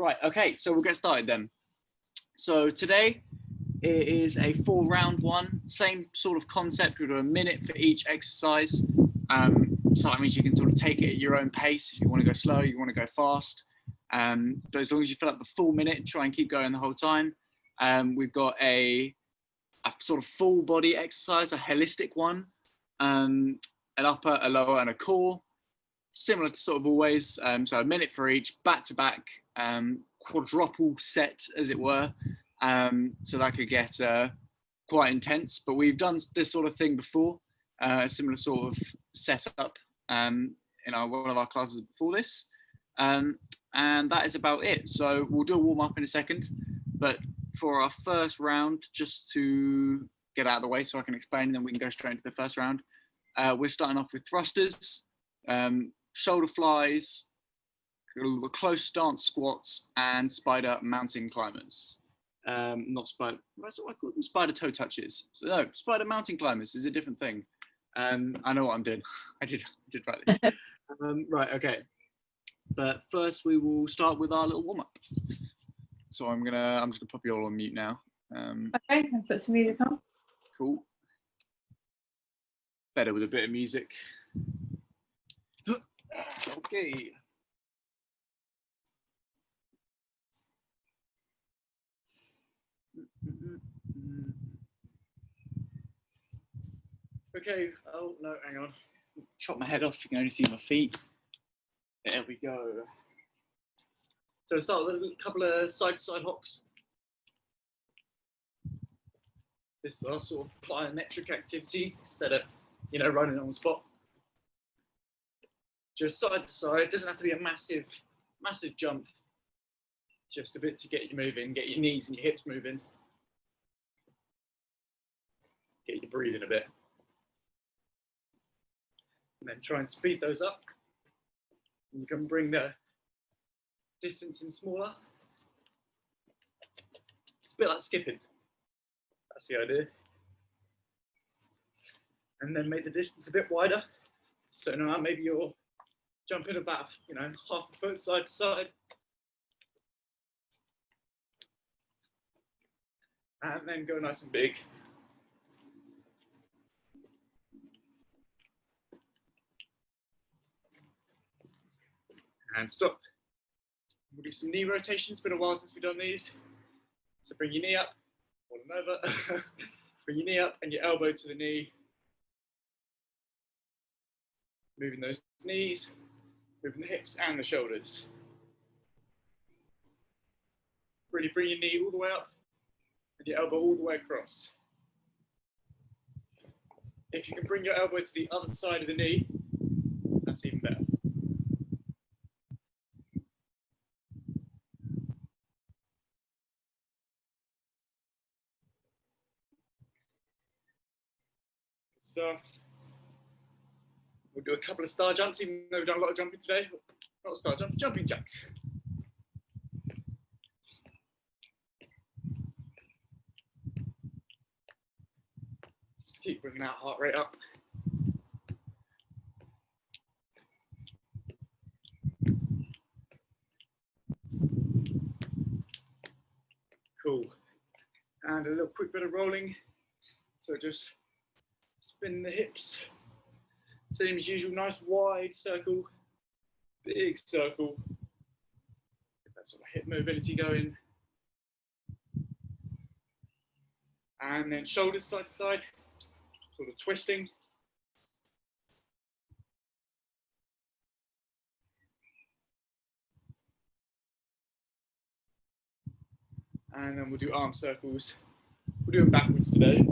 Right, okay, so we'll get started then. So today it is a 4-round one, same sort of concept. We'll do a minute for each exercise. So that means you can sort of take it at your own pace. If you want to go slow, you want to go fast. But as long as you fill up the full minute, try and keep going the whole time. We've got a sort of full body exercise, a holistic one, an upper, a lower, and a core. Similar to sort of always, so a minute for each, back to back, quadruple set, as it were. So that could get quite intense, but we've done this sort of thing before, a similar sort of setup in one of our classes before this. And that is about it. So we'll do a warm up in a second, but for our first round, just to get out of the way so I can explain, and then we can go straight into the first round. We're starting off with thrusters, shoulder flies, close stance squats, and spider mountain climbers. Not spider, that's what I call them, spider toe touches. So no, spider mountain climbers is a different thing. I know what I'm doing. I did write this. Right, okay. But first we will start with our little warm up. So I'm just gonna pop you all on mute now. Okay, and put some music on. Cool. Better with a bit of music. Okay. Okay, oh no, hang on. Chop my head off, you can only see my feet. There we go. So start with a couple of side-to-side hops. This is our sort of plyometric activity instead of, running on the spot. Just side to side, doesn't have to be a massive jump. Just a bit to get you moving, get your knees and your hips moving. Get you breathing a bit. And then try and speed those up. And you can bring the distance in smaller. It's a bit like skipping. That's the idea. And then make the distance a bit wider. So now maybe you're jumping about, half a foot side to side. And then go nice and big. And stop. We'll do some knee rotations. It's been a while since we've done these. So bring your knee up, roll them over. Bring your knee up and your elbow to the knee. Moving those knees, moving the hips and the shoulders. Really bring your knee all the way up and your elbow all the way across. If you can bring your elbow to the other side of the knee, that's even better. Stuff. We'll do a couple of star jumps, even though we've done a lot of jumping today. Not star jumps, jumping jacks. Just keep bringing our heart rate up. Cool. And a little quick bit of rolling. So just spin the hips. Same as usual, nice wide circle, big circle. Get that sort of hip mobility going. And then shoulders side to side, sort of twisting. And then we'll do arm circles. We'll do them backwards today,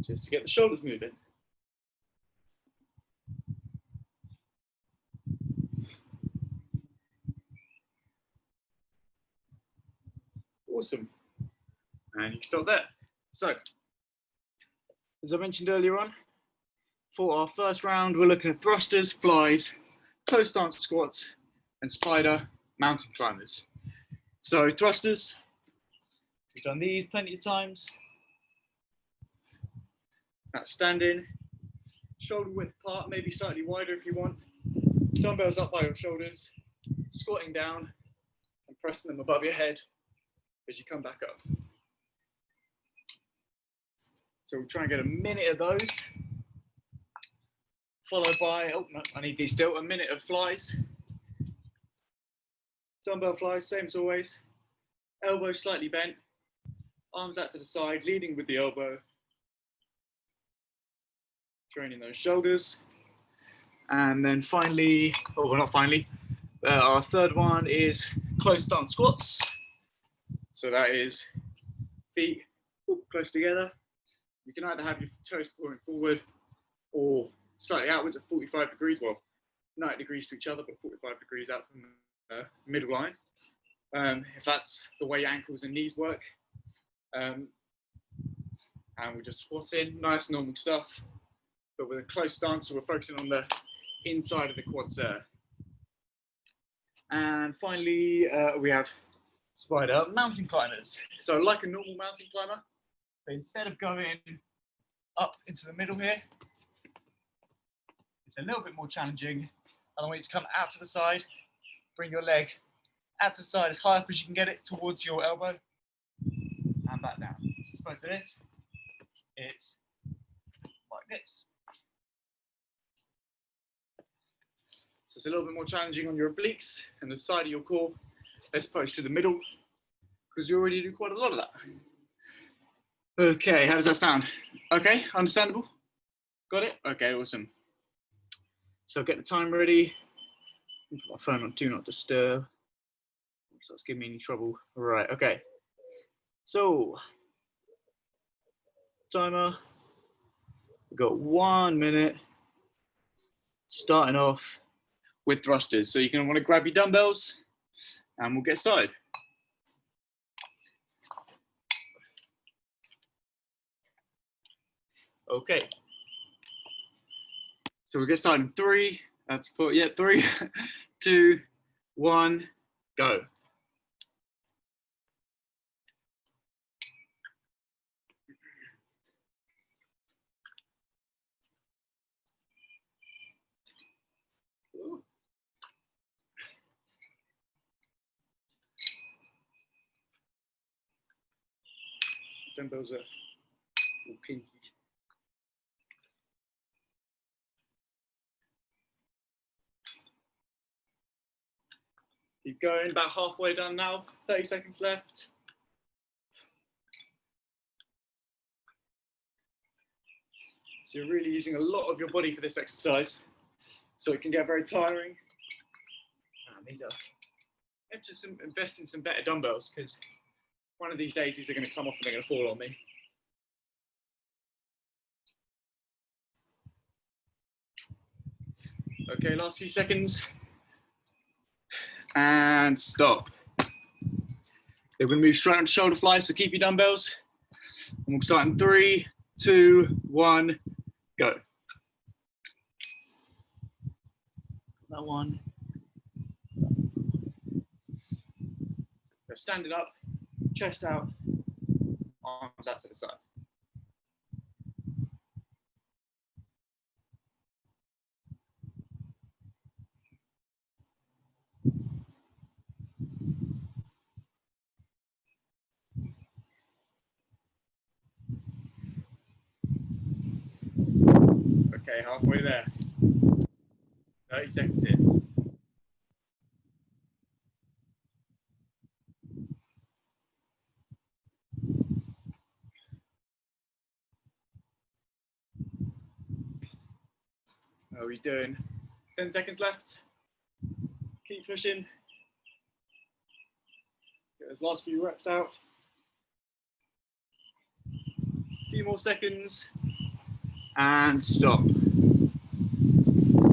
just to get the shoulders moving. Awesome. And you can stop there. So, as I mentioned earlier on, for our first round, we're looking at thrusters, flies, close stance squats, and spider mountain climbers. So thrusters, we've done these plenty of times. That's standing, shoulder width apart, maybe slightly wider if you want. Dumbbells up by your shoulders. squatting down and pressing them above your head as you come back up. So we'll try and get a minute of those, followed by, oh no, I need these still, a minute of flies. Dumbbell flies, same as always. Elbow slightly bent, arms out to the side, leading with the elbow. Training those shoulders. And then finally, oh, well, not finally, our third one is close stance squats. So that is feet close together. You can either have your toes pointing forward or slightly outwards at 45 degrees, well, 90 degrees to each other, but 45 degrees out from the middle line. If that's the way your ankles and knees work. And we'll just squat in, nice normal stuff, but with a close stance, so we're focusing on the inside of the quads there. And finally, we have spider mountain climbers. So like a normal mountain climber, but instead of going up into the middle here, it's a little bit more challenging. And I want you to come out to the side, bring your leg out to the side as high up as you can get it towards your elbow, and back down. So as opposed to this, it's like this. So it's a little bit more challenging on your obliques and the side of your core as opposed to the middle, because you already do quite a lot of that. Okay, how does that sound? Okay, understandable? Got it? Okay, awesome. So get the time ready. Put my phone on do not disturb. So that's giving me any trouble. All right, okay. So, timer. We've got 1 minute. Starting off with thrusters. So you can want to grab your dumbbells and we'll get started. Okay. So we'll get started in 3, that's 4, yeah, 3, 2, 1, go. Dumbbells are all pinky. Keep going, about halfway done now, 30 seconds left. So you're really using a lot of your body for this exercise, so it can get very tiring. And these are, just invest in some better dumbbells, because one of these days these are going to come off and they're going to fall on me. Okay, last few seconds. And stop. We're going to move straight on to shoulder fly, so keep your dumbbells. And we'll start in 3, 2, 1, go. That one. Go standing up, chest out, arms out to the side. Okay, halfway there. 30 seconds in. How are we doing? 10 seconds left. Keep pushing. Get those last few reps out. A few more seconds. And stop.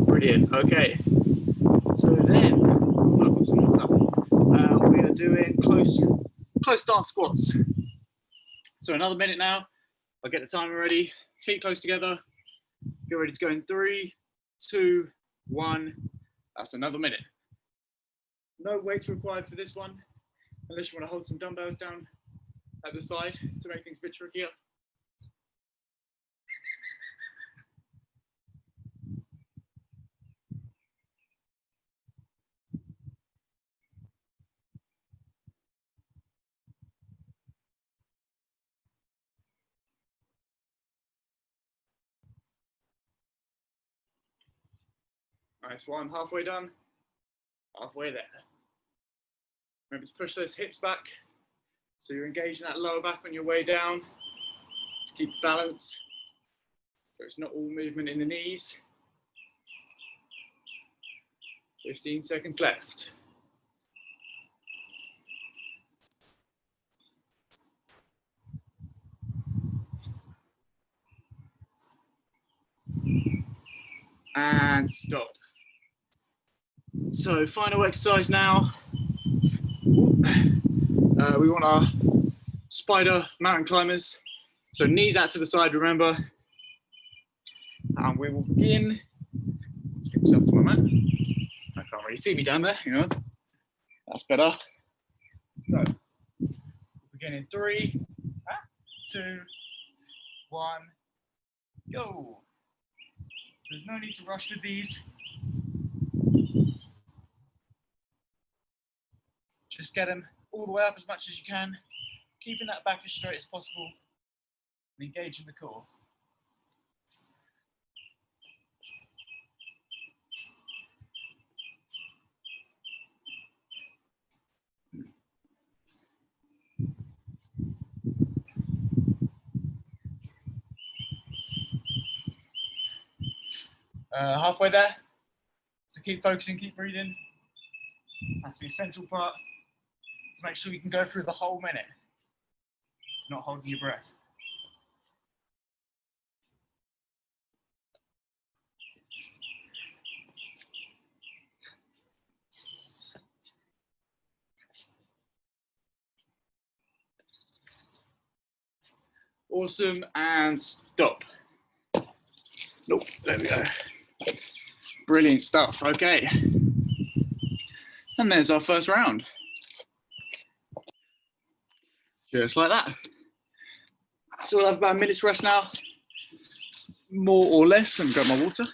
Brilliant. Okay. So then, we are doing close stance squats. So another minute now. I'll get the timer ready. Feet close together. Get ready to go in 3, 2, 1. That's another minute. No weights required for this one, unless you want to hold some dumbbells down at the side to make things a bit trickier. Nice one, halfway done, halfway there. Remember to push those hips back. So you're engaging that lower back on your way down to keep balance. So it's not all movement in the knees. 15 seconds left. And stop. So final exercise now. We want our spider mountain climbers. So knees out to the side, remember. And we will begin. Let's get myself to my mat. I can't really see me down there, you know. That's better. So, we'll begin in 3, 2, 1, go. There's no need to rush with these. Just get them all the way up as much as you can, keeping that back as straight as possible and engaging the core. Halfway there, so keep focusing, keep breathing. That's the essential part. Make sure you can go through the whole minute, not holding your breath. Awesome, and stop. Nope, there we go. Brilliant stuff, okay. And there's our first round. Just like that. So we'll have about a minute's rest now. More or less. Let me grab my water.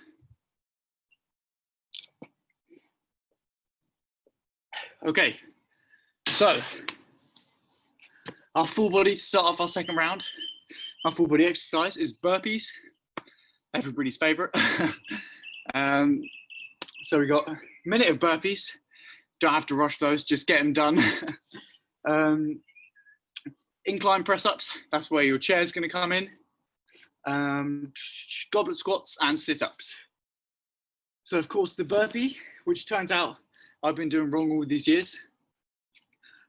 Okay, so our full body to start off our second round. Our full body exercise is burpees, everybody's favorite. So we got a minute of burpees. Don't have to rush those, just get them done. Incline press ups, that's where your chair is going to come in. Goblet squats and sit ups. So of course the burpee, which turns out I've been doing wrong all these years.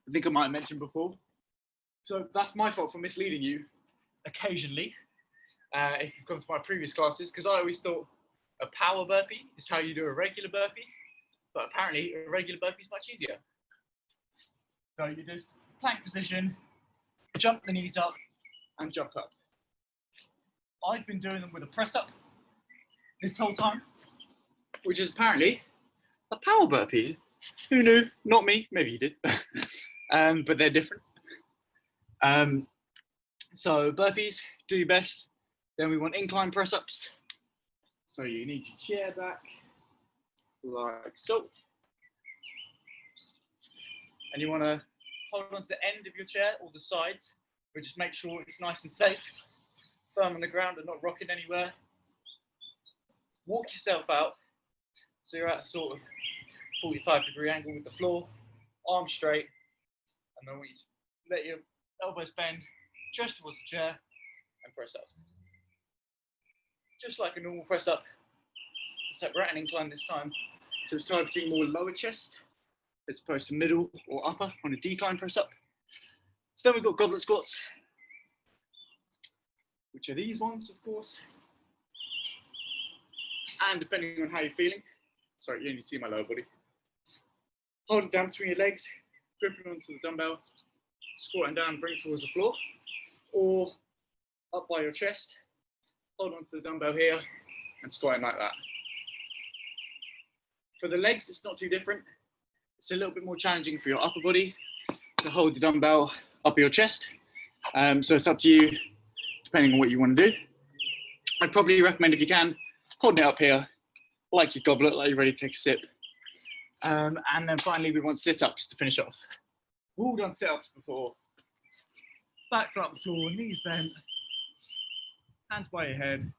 I think I might have mentioned before. So that's my fault for misleading you occasionally. If you've come to my previous classes, because I always thought a power burpee is how you do a regular burpee, but apparently a regular burpee is much easier. So you just plank position, jump the knees up and jump up. I've been doing them with a press up this whole time, which is apparently a power burpee. Who knew? Not me, maybe you did. But they're different. So burpees, do your best. Then we want incline press ups. So you need your chair back, like so. And you want to hold on to the end of your chair or the sides, but just make sure it's nice and safe, firm on the ground and not rocking anywhere. Walk yourself out, so you're at a sort of 45-degree angle with the floor, arms straight, and then we let your elbows bend just towards the chair and press up. Just like a normal press up, except we're at an incline this time. So it's targeting more lower chest as opposed to middle or upper on a decline press up. So then we've got goblet squats, which are these ones, of course. And depending on how you're feeling, sorry, you only see my lower body. Hold it down between your legs, gripping onto the dumbbell, squatting down, bring it towards the floor, or up by your chest, hold on to the dumbbell here, and squatting like that. For the legs, it's not too different. It's a little bit more challenging for your upper body to hold the dumbbell up your chest. So it's up to you, depending on what you want to do. I'd probably recommend, if you can, holding it up here, like your goblet, like you're ready to take a sip. And then finally, we want sit-ups to finish off. We've all done sit-ups before. Back flat on the floor, knees bent, hands by your head,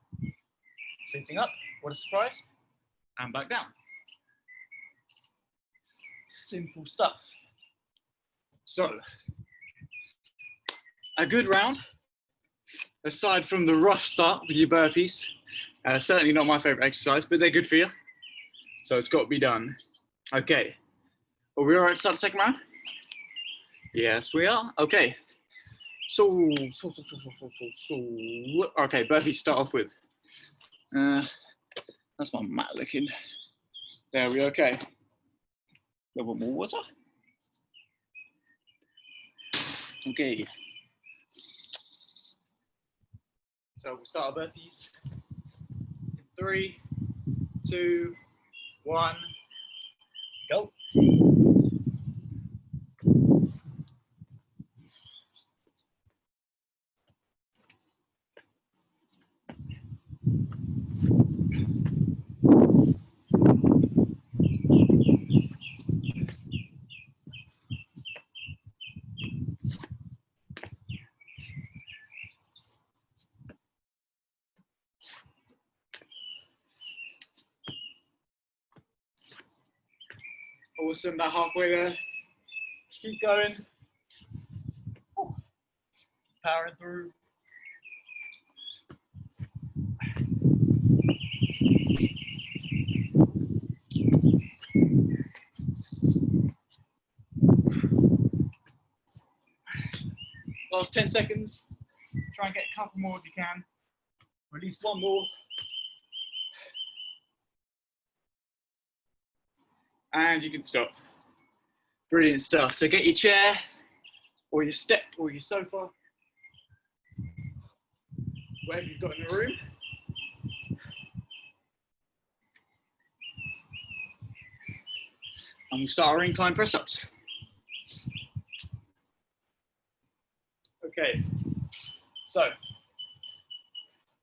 sitting up, what a surprise, and back down. Simple stuff. So, a good round, aside from the rough start with your burpees. Certainly not my favorite exercise, but they're good for you. So it's got to be done. Okay. Are we all right to start the second round? Yes, we are. Okay. So okay, burpees start off with. That's my mat looking. There we go. Okay. A little bit more water. Okay. So we'll start our burpees. 3, 2, 1, go. Awesome, about halfway there. Keep going. Powering through. Last 10 seconds. Try and get a couple more if you can. Or at least one more. And you can stop. Brilliant stuff. So get your chair or your step or your sofa, whatever you've got in the room. And we'll start our incline press-ups. Okay, so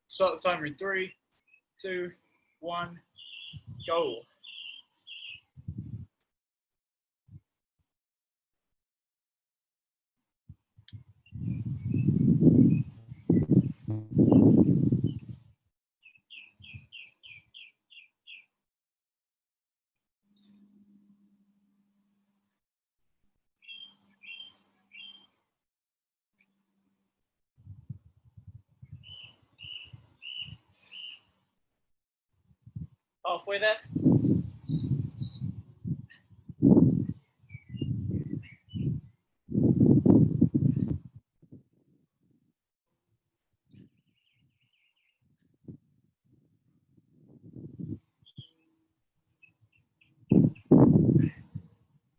start the timer in 3, 2, 1, go. Halfway there.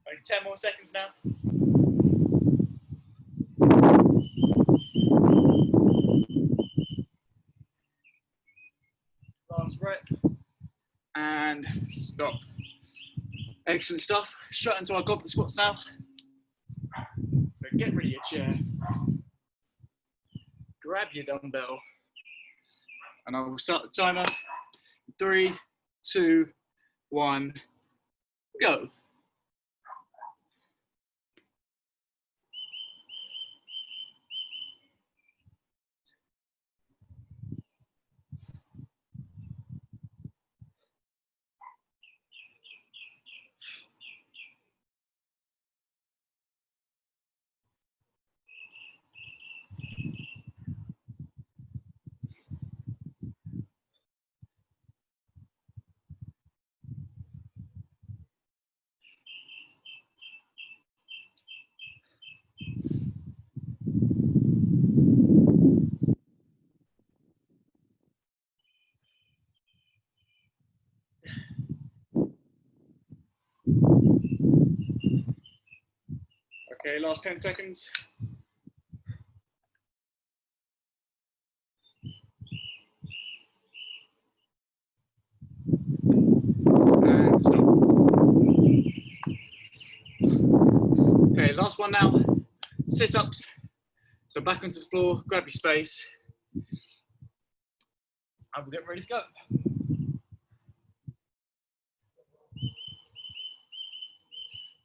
Only 10 more seconds now. Last rep. And stop. Excellent stuff. Straight into our goblet squats now. So get rid of your chair. Grab your dumbbell. And I will start the timer. 3, 2, 1, go. Okay, last 10 seconds. And stop. Okay, last one now. Sit-ups. So back onto the floor, grab your space. And we'll get ready to go.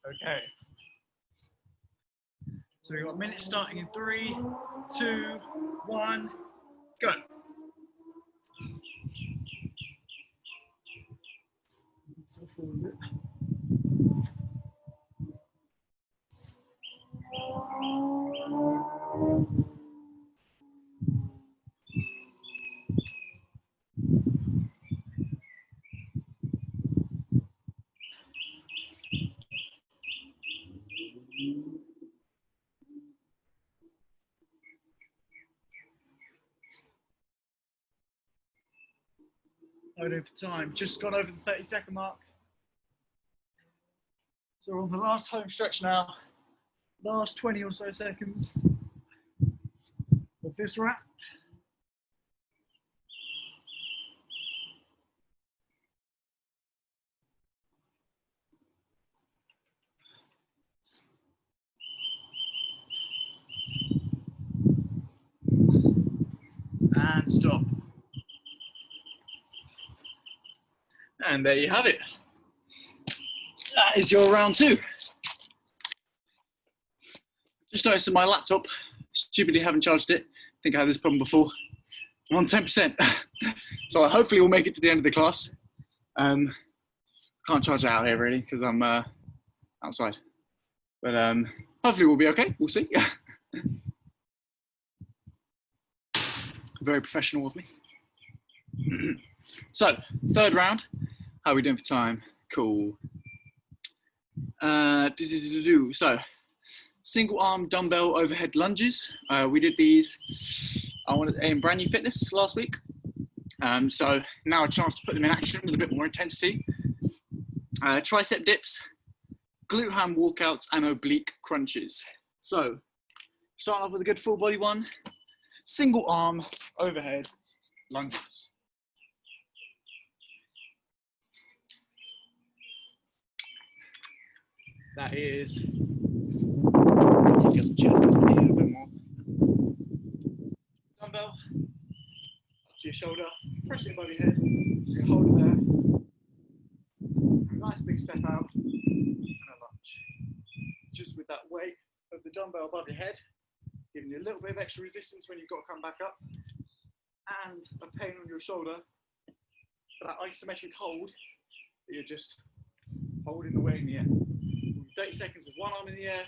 Okay. So we've got a minute starting in 3, 2, 1, go. So forward. Loading for time, just got over the 30-second mark. So we're on the last home stretch now. Last 20 or so seconds of this wrap. And stop. And there you have it. That is your round 2. Just noticed that my laptop, stupidly haven't charged it. I think I had this problem before. I'm on 10%. So hopefully we'll make it to the end of the class. Can't charge it out here really because I'm outside. But hopefully we'll be okay. We'll see. Very professional of me. So, 3rd round. How are we doing for time? Cool. So, single arm dumbbell overhead lunges. We did these in Brand New Fitness last week. So now a chance to put them in action with a bit more intensity. Tricep dips, glute ham walkouts, and oblique crunches. So, starting off with a good full body one. Single arm overhead lunges. That is, take up the chest a little bit more. Dumbbell up to your shoulder, press it above your head, you hold it there. Nice big step out and a lunge. Just with that weight of the dumbbell above your head, giving you a little bit of extra resistance when you've got to come back up, and a pain on your shoulder for that isometric hold that you're just holding the weight in the air. 30 seconds with one arm in the air,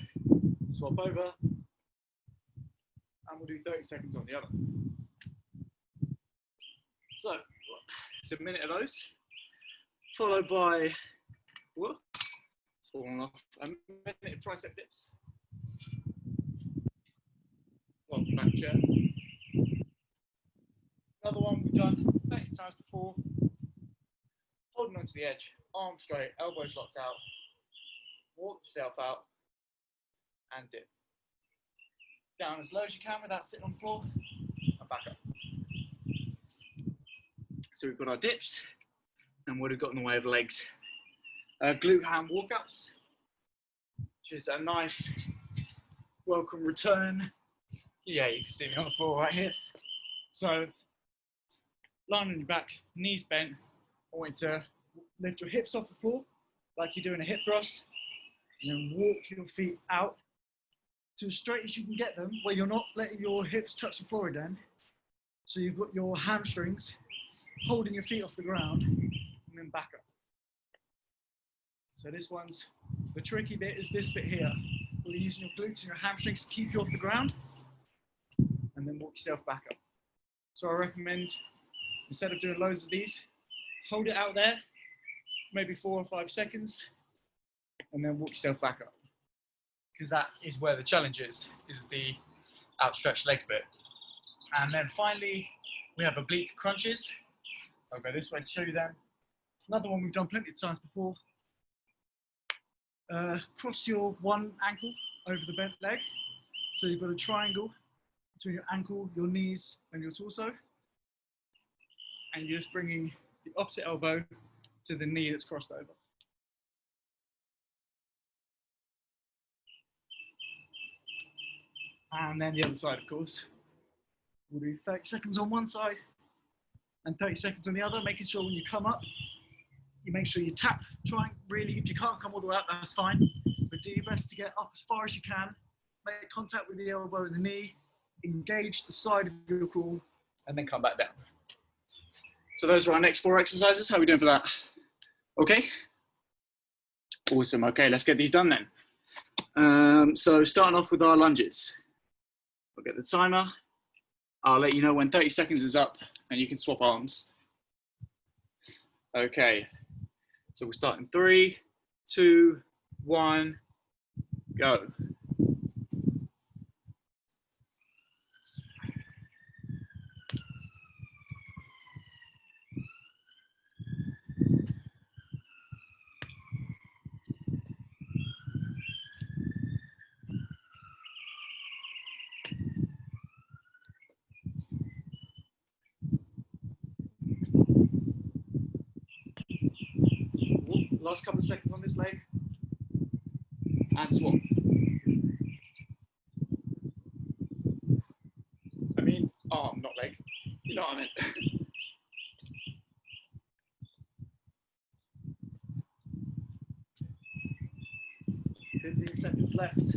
swap over, and we'll do 30 seconds on the other. So, it's a minute of those, followed by, whoa, it's falling off, a minute of tricep dips. Welcome back, chair. Another one we've done 30 times before. Holding onto the edge, arms straight, elbows locked out. Walk yourself out and dip. Down as low as you can without sitting on the floor and back up. So we've got our dips and what we've got in the way of legs. Glute ham walkouts, which is a nice welcome return. Yeah, you can see me on the floor right here. So, lying on your back, knees bent. I want you to lift your hips off the floor like you're doing a hip thrust, and then walk your feet out to as straight as you can get them, where you're not letting your hips touch the floor again. So you've got your hamstrings holding your feet off the ground, and then back up. So this one's, the tricky bit is this bit here, where you're using your glutes and your hamstrings to keep you off the ground, and then walk yourself back up. So I recommend, instead of doing loads of these, hold it out there, maybe 4 or 5 seconds, and then walk yourself back up. Because that is where the challenge is the outstretched legs bit. And then finally, we have oblique crunches. I'll go this way to show you them. Another one we've done plenty of times before. Cross your one ankle over the bent leg. So you've got a triangle between your ankle, your knees, and your torso. And you're just bringing the opposite elbow to the knee that's crossed over. And then the other side, of course. We'll do 30 seconds on one side and 30 seconds on the other, making sure when you come up, you make sure you tap, try really, if you can't come all the way up, that's fine, but do your best to get up as far as you can, make contact with the elbow and the knee, engage the side of your core, and then come back down. So those are our next 4 exercises. How are we doing for that? Okay? Awesome, okay, let's get these done then. So starting off with our lunges. We'll get the timer. I'll let you know when 30 seconds is up and you can swap arms. Okay, so we'll start in 3, 2, 1, go. Last couple of seconds on this leg. And swap. I mean, arm, not leg. You know what I meant. 15 seconds left.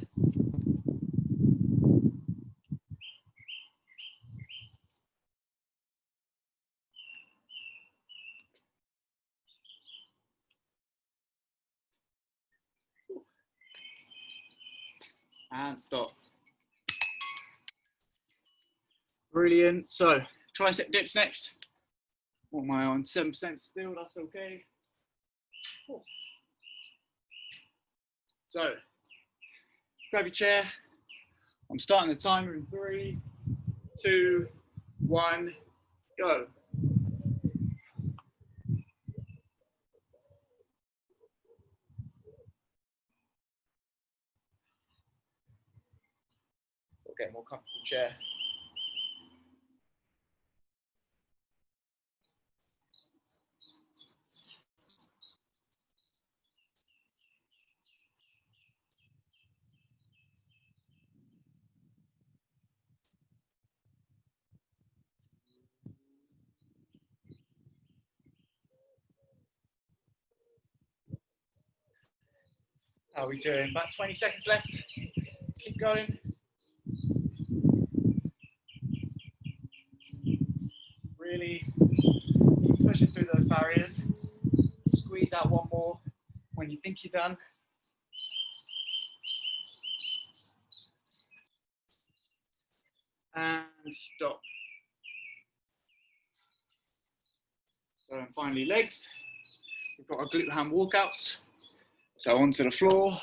And stop. Brilliant. So, tricep dips next. What am I on? 7% still, that's okay. So, grab your chair. I'm starting the timer in 3, 2, 1, go. We'll get a more comfortable chair. How are we doing? About 20 seconds left. Keep going. Really keep pushing through those barriers. Squeeze out one more when you think you're done. And stop. So and finally legs. We've got our glute ham walkouts. So onto the floor.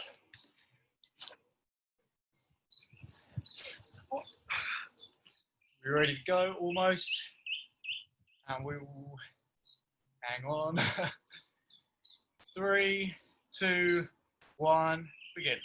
We're ready to go almost. And we will hang on. 3, 2, 1, begin.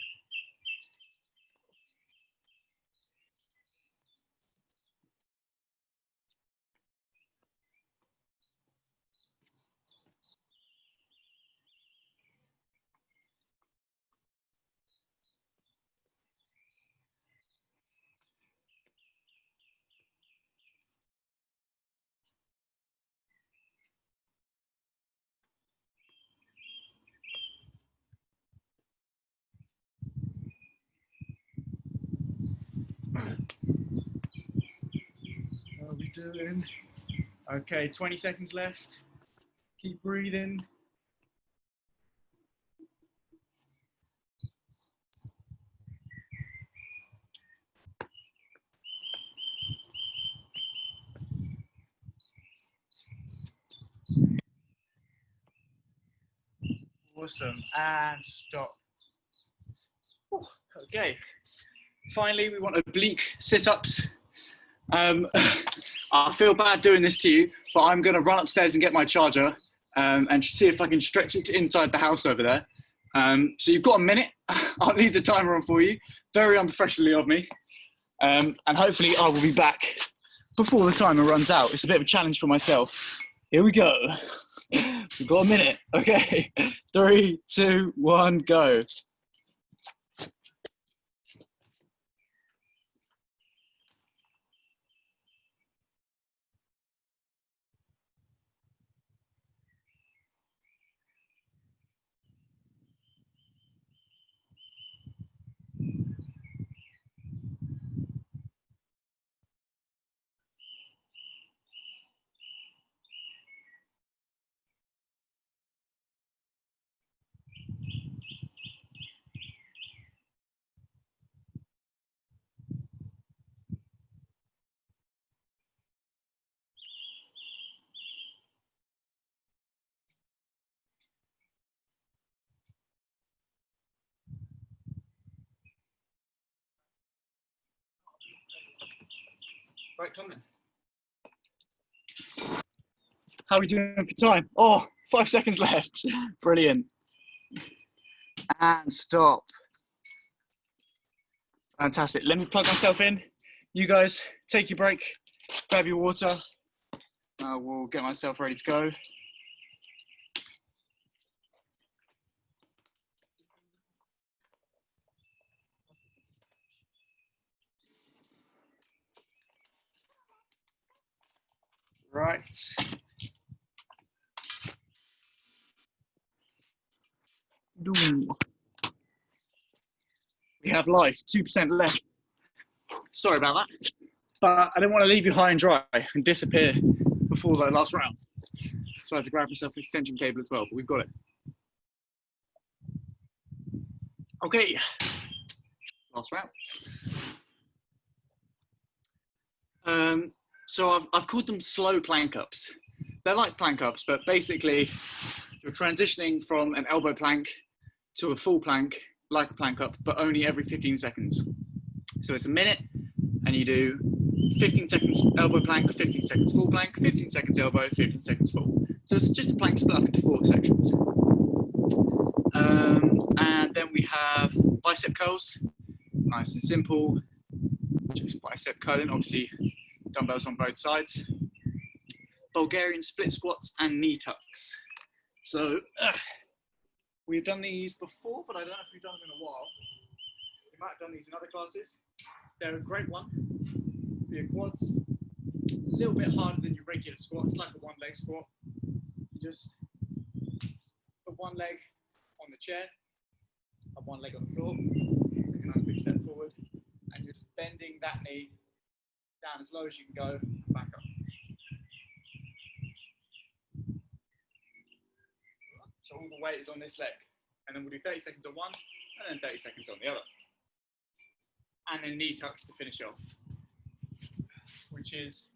How are we doing? Okay, 20 seconds left. Keep breathing. Awesome, and stop. Okay, finally we want oblique sit-ups. I feel bad doing this to you, but I'm gonna run upstairs and get my charger and see if I can stretch it to inside the house over there. So you've got a minute. I'll leave the timer on for you. Very unprofessionally of me. And hopefully I will be back before the timer runs out. It's a bit of a challenge for myself. Here we go. We've got a minute. Okay. 3, 2, 1, go. Right, come in. How are we doing for time? Oh, 5 seconds left. Brilliant. And stop. Fantastic. Let me plug myself in. You guys take your break, grab your water. I will get myself ready to go. Right. We have life, 2% left. Sorry about that. But I didn't want to leave you high and dry and disappear before the last round. So I had to grab myself an extension cable as well, but we've got it. Okay, last round. So I've called them slow plank ups. They're like plank ups, but basically you're transitioning from an elbow plank to a full plank, like a plank up, but only every 15 seconds. So it's a minute and you do 15 seconds elbow plank, 15 seconds full plank, 15 seconds elbow, 15 seconds full. So it's just a plank split up into 4 sections. And then we have bicep curls, nice and simple, just bicep curling, obviously dumbbells on both sides. Bulgarian split squats and knee tucks. So we've done these before, but I don't know if we've done them in a while. We might have done these in other classes. They're a great one for your quads. A little bit harder than your regular squat. It's like a one leg squat. You just put one leg on the chair, have one leg on the floor, take a nice big step forward, and you're just bending that knee down as low as you can go, back up. So all the weight is on this leg. And then we'll do 30 seconds on one, and then 30 seconds on the other. And then knee tucks to finish off, which is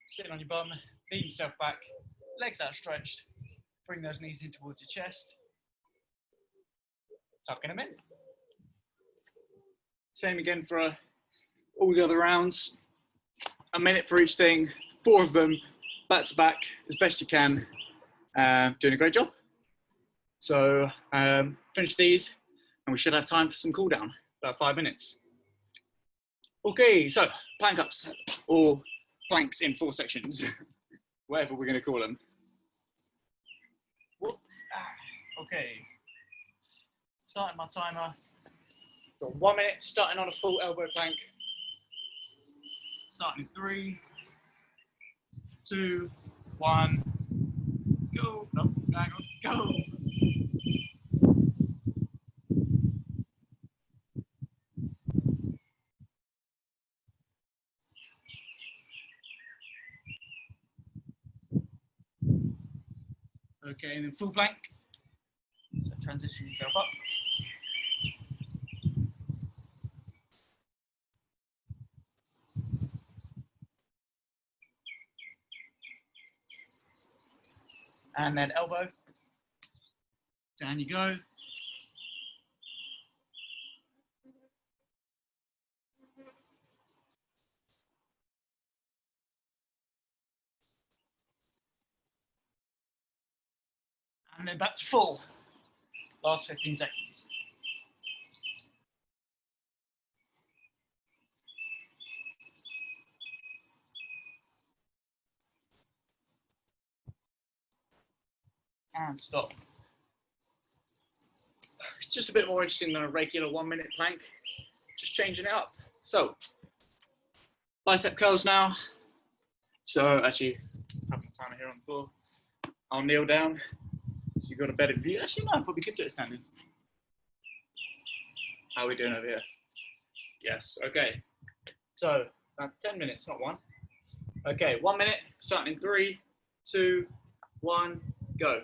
sitting on your bum, lean yourself back, legs outstretched, bring those knees in towards your chest, tucking them in. Same again for all the other rounds. A minute for each thing, 4 of them, back to back, as best you can. Doing a great job. So finish these, and we should have time for some cool down, about 5 minutes. Okay, so plank ups, or planks in 4 sections, whatever we're going to call them. Okay, starting my timer. Got 1 minute, starting on a full elbow plank. Starting in 3, 2, 1, go. No, hang on, go. Okay, and then full plank. So transition yourself up. And then elbow. Down you go. And then back to full. Last 15 seconds. And stop. It's just a bit more interesting than a regular 1 minute plank. Just changing it up. So, bicep curls now. So actually, have the timer here on the floor. I'll kneel down, so you've got a better view. Actually, no, I probably could do it standing. How are we doing over here? Yes, okay. So, about 10 minutes, not 1. Okay, 1 minute, starting in 3, 2, 1, go.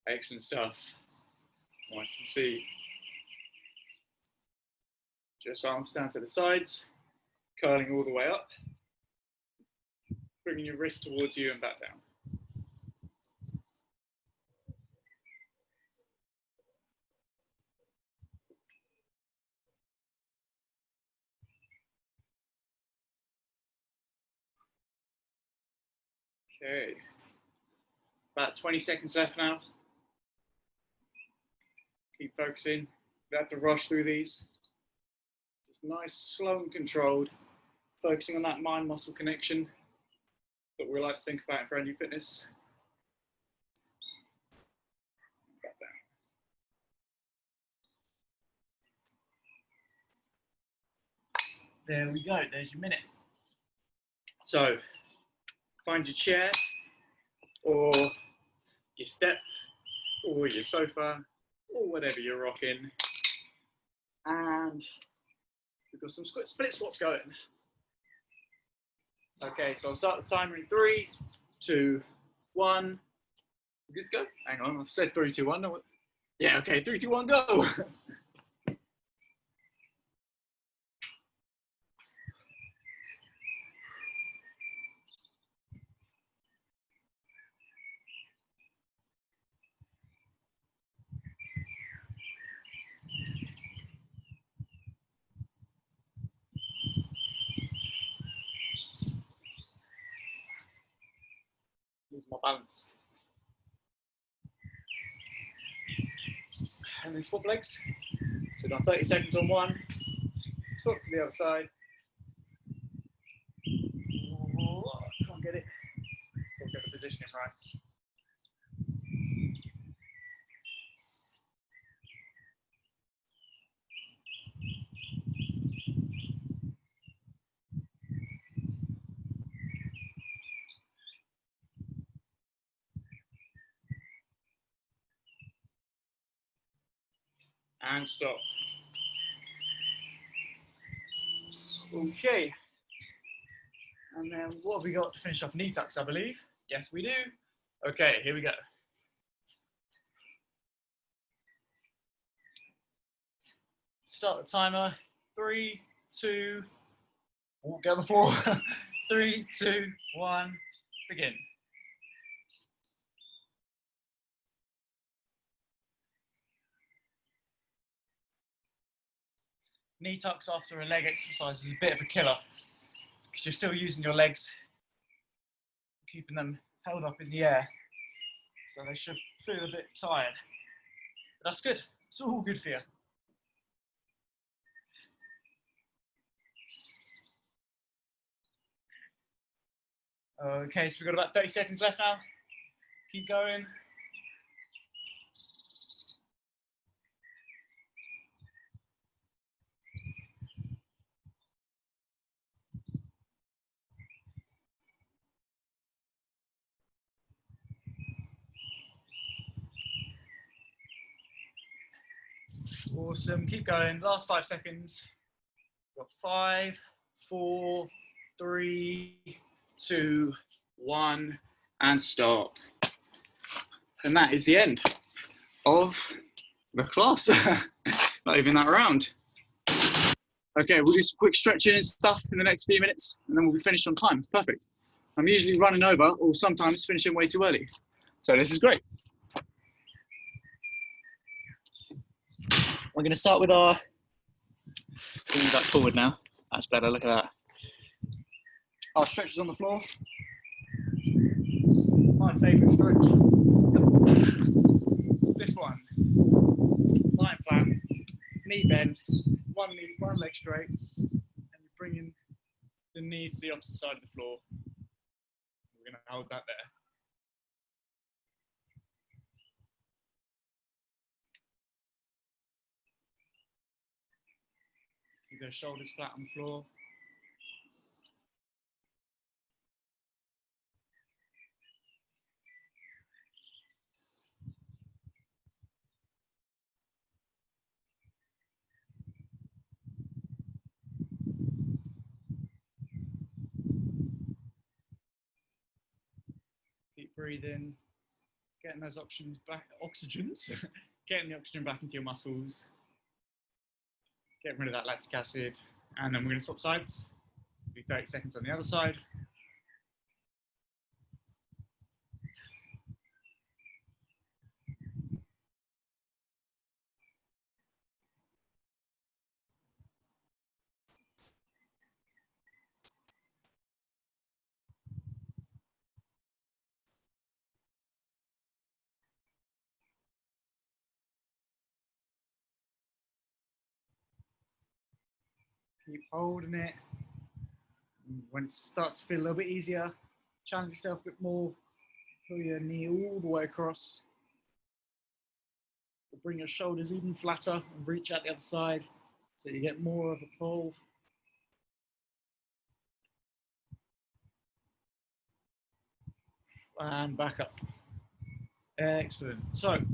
Excellent stuff. I can see just arms down to the sides, curling all the way up, bringing your wrist towards you and back down. Okay. About 20 seconds left now. Keep focusing. We have to rush through these. Just nice, slow and controlled. Focusing on that mind-muscle connection that we like to think about in brand new fitness. There we go, there's your minute. So, find your chair, or your step, or your sofa, or whatever you're rocking. And we've got some split squats going. Okay, so I'll start the timer in 3, 2, 1. Good to go? Hang on, I've said 3, 2, 1. No, yeah, okay, 3, 2, 1, go! Lose my balance. And then swap legs. So done 30 seconds on one, swap to the other side. Oh, can't get it. Can't get the positioning right. And stop. Okay. And then what have we got to finish off? Knee tucks, I believe. Yes, we do. Okay, here we go. Start the timer. 3, 2, walk down the floor. 3, 2, 1, begin. Knee tucks after a leg exercise is a bit of a killer because you're still using your legs, keeping them held up in the air. So they should feel a bit tired. But that's good. It's all good for you. Okay, so we've got about 30 seconds left now. Keep going. Awesome, keep going. Last 5 seconds. We've got 5, 4, 3, 2, 1, and stop. And that is the end of the class. Not even that round. Okay, we'll do some quick stretching and stuff in the next few minutes, and then we'll be finished on time. It's perfect. I'm usually running over, or sometimes finishing way too early. So this is great. We're going to start with our, bring that forward now. That's better, look at that. Our stretches on the floor. My favourite stretch. This one. Lying flat, knee bend, one leg straight, and you're bringing the knee to the opposite side of the floor. We're going to hold that there. Keep those shoulders flat on the floor. Keep breathing, getting those oxygens back, getting the oxygen back into your muscles, getting rid of that lactic acid, and then we're going to swap sides. Do 30 seconds on the other side. Keep holding it. And when it starts to feel a little bit easier, challenge yourself a bit more. Pull your knee all the way across. Bring your shoulders even flatter and reach out the other side so you get more of a pull. And back up. Excellent. So, I'm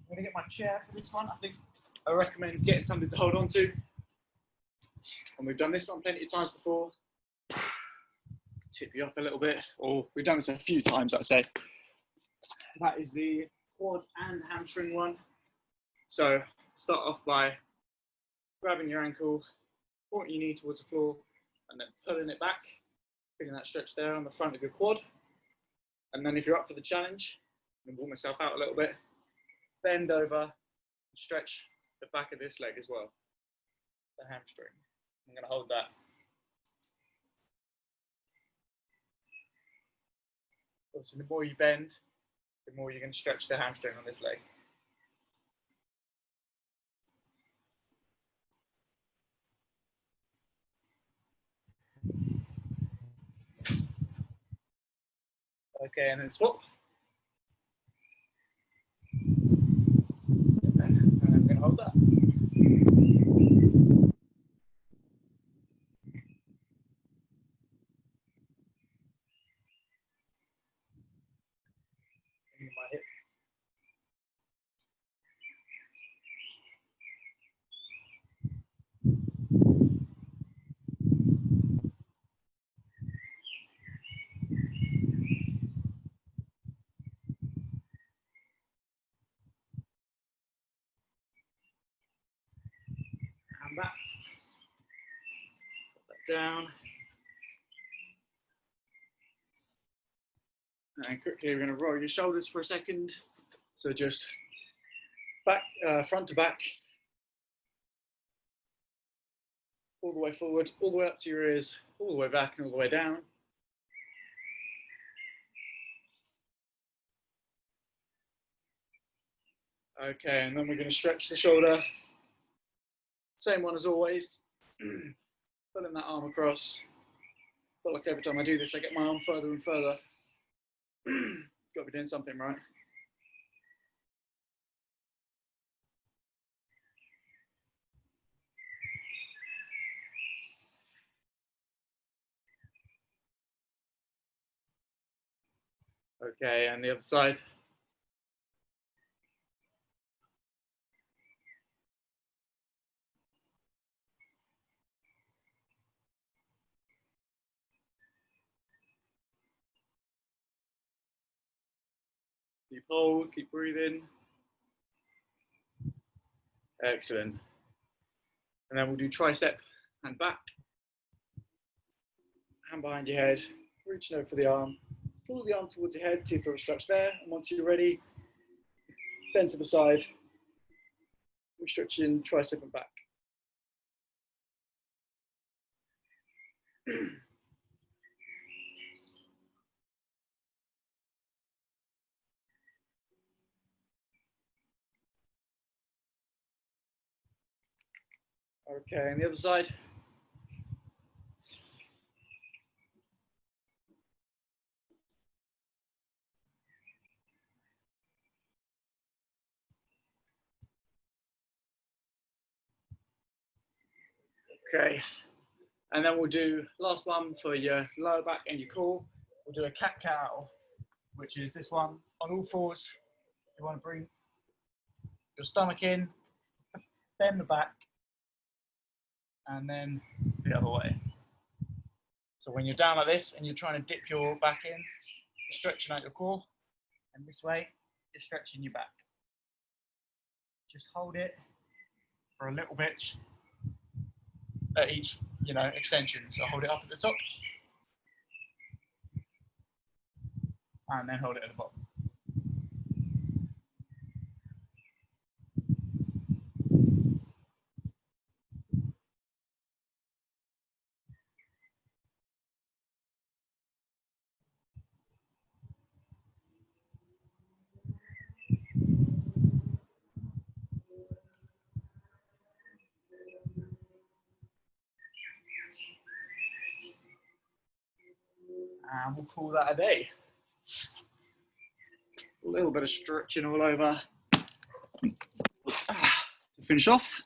going to get my chair for this one. I recommend getting something to hold on to. And we've done this one plenty of times before. Tip you up a little bit, or we've done this a few times, I'd say. That is the quad and hamstring one. So start off by grabbing your ankle, pointing your knee towards the floor, and then pulling it back, feeling that stretch there on the front of your quad. And then if you're up for the challenge, I'm going to walk myself out a little bit, bend over, and stretch the back of this leg as well, the hamstring. I'm going to hold that. So the more you bend, the more you're going to stretch the hamstring on this leg. Okay, and then swap. And I'm going to hold that. My hip. And back. Put that down. And quickly we're going to roll your shoulders for a second. So just back, front to back. All the way forward, all the way up to your ears, all the way back and all the way down. Okay, and then we're going to stretch the shoulder. Same one as always. Pulling that arm across. Feel like every time I do this, I get my arm further and further. Got to be doing something right. Okay, and the other side. Keep hold, keep breathing. Excellent. And then we'll do tricep and back. Hand behind your head, reaching over for the arm. Pull the arm towards your head, see if it will stretch there. And once you're ready, bend to the side. We stretch in tricep and back. Okay, and the other side. Okay, and then we'll do last one for your lower back and your core. We'll do a cat-cow, which is this one on all fours. You want to bring your stomach in, bend the back, and then the other way. So when you're down like this and you're trying to dip your back in, you're stretching out your core, and this way, you're stretching your back. Just hold it for a little bit at each, extension. So hold it up at the top, and then hold it at the bottom. and we'll call that a day. A little bit of stretching all over to finish off.